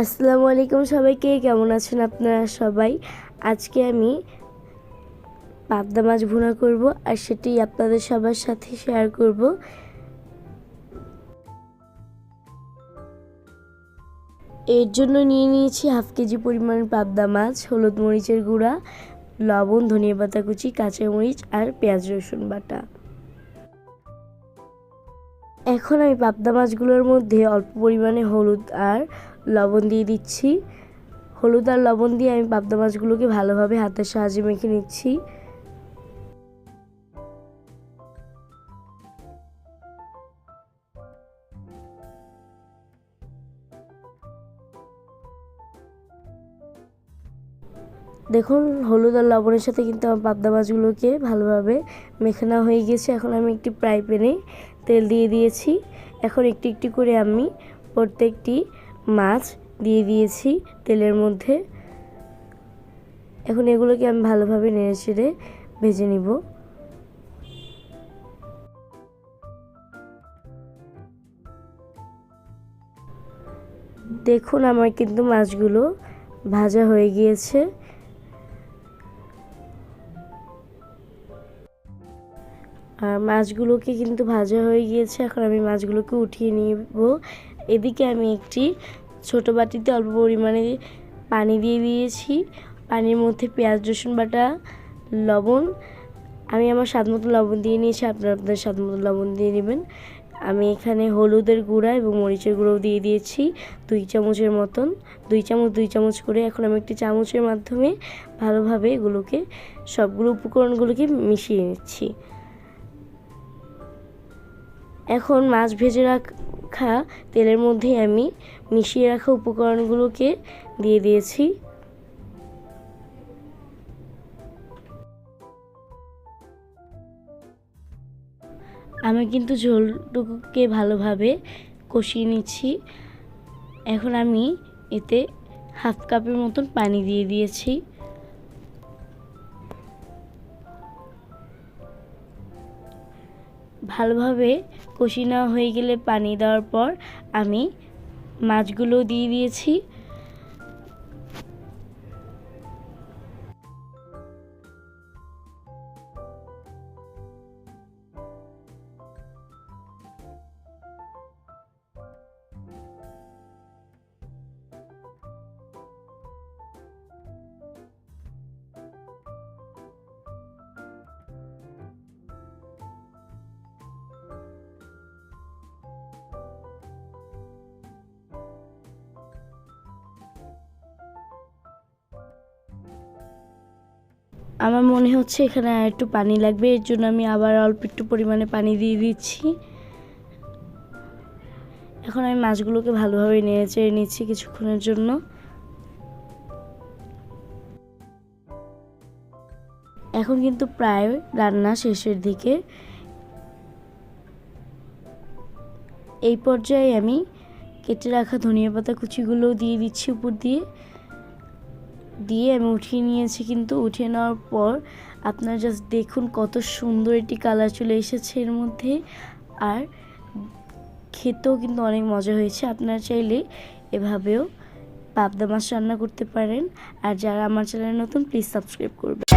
আসসালামু আলাইকুম সবাইকে, কেমন আছেন আপনারা সবাই? আজকে আমি পাবদা মাছ ভুনা করব আর সেটি আপনাদের সবার সাথে শেয়ার করব। এর জন্য নিয়ে নিয়েছি হাফ কেজি পরিমাণ পাবদা মাছ, হলুদ মরিচের গুঁড়া, লবণ, ধনিয়া পাতা কুচি, কাঁচামরিচ আর পেঁয়াজ রসুন বাটা। এখন আমি পাবদা মাছগুলোর মধ্যে অল্প পরিমাণে হলুদ আর লবণ দিয়ে দিচ্ছি। হলুদ আর লবণ দিয়ে আমি পাবদা মাছগুলোকে ভালোভাবে হাতের সাহায্যে মেখে নিচ্ছি। দেখুন, হলুদ আর লবণের সাথে কিন্তু আমার পাবদা মাছগুলোকে ভালোভাবে মেখে নেওয়া হয়ে গেছে। এখন আমি একটি ফ্রাই প্যানে তেল দিয়ে দিয়েছি। এখন একটি একটি করে আমি প্রত্যেকটি মাছ দিয়ে দিয়েছি তেলের মধ্যে। এখন এগুলোকে আমি ভালোভাবে নেড়ে চেড়ে ভেজে নিব। দেখুন, আমার কিন্তু মাছগুলো ভাজা হয়ে গিয়েছে। আর মাছগুলোকে কিন্তু ভাজা হয়ে গিয়েছে। এখন আমি মাছগুলোকে উঠিয়ে নিব। এদিকে আমি একটি ছোট বাটিতে অল্প পরিমাণে পানি দিয়ে দিয়েছি। পানির মধ্যে পেঁয়াজ রসুন বাটা, লবণ, আমি আমার স্বাদ মতো লবণ দিয়ে নিয়েছি, আপনারা আপনাদের স্বাদ মতো লবণ দিয়ে নেবেন। আমি এখানে হলুদের গুঁড়া এবং মরিচের গুঁড়োও দিয়ে দিয়েছি 2 চামচের মতন, 2 চামচ করে। এখন আমি একটি চামচের মাধ্যমে ভালোভাবে এগুলোকে সবগুলো উপকরণগুলোকে মিশিয়ে নিচ্ছি। এখন মাছ ভেজে রাখা তেলের মধ্যে আমি মিশিয়ে রাখা উপকরণগুলোকে দিয়ে দিয়েছি। আমি কিন্তু ঝোলটুকুকে ভালোভাবে কষিয়ে নিচ্ছি। এখন আমি এতে হাফ কাপের মতন পানি দিয়ে দিয়েছি। ভালোভাবে কষিয়ে নেওয়া হয়ে গেলে পানি দেওয়ার পর আমি মাছগুলো দিয়ে দিয়েছি। আমার মনে হচ্ছে এখানে আর একটু পানি লাগবে, এর জন্য আমি আবার অল্প একটু পরিমাণে পানি দিয়ে দিচ্ছি। এখন আমি মাছগুলোকে ভালোভাবে নেড়ে চেড়ে নিচ্ছি কিছুক্ষণের জন্য। এখন কিন্তু প্রায় রান্না শেষের দিকে। এই পর্যায়ে আমি কেটে রাখা ধনিয়া পাতা কুচিগুলো দিয়ে দিচ্ছি উপর দিয়ে আমি উঠিয়ে নিয়েছি। কিন্তু উঠিয়ে নেওয়ার পর আপনারা জাস্ট দেখুন কত সুন্দর একটি কালার চলে এসেছে এর মধ্যে। আর খেতেও কিন্তু অনেক মজা হয়েছে। আপনারা চাইলে এভাবেও পাবদা মাছ রান্না করতে পারেন। আর যারা আমার চ্যানেলে নতুন, প্লিজ সাবস্ক্রাইব করবেন।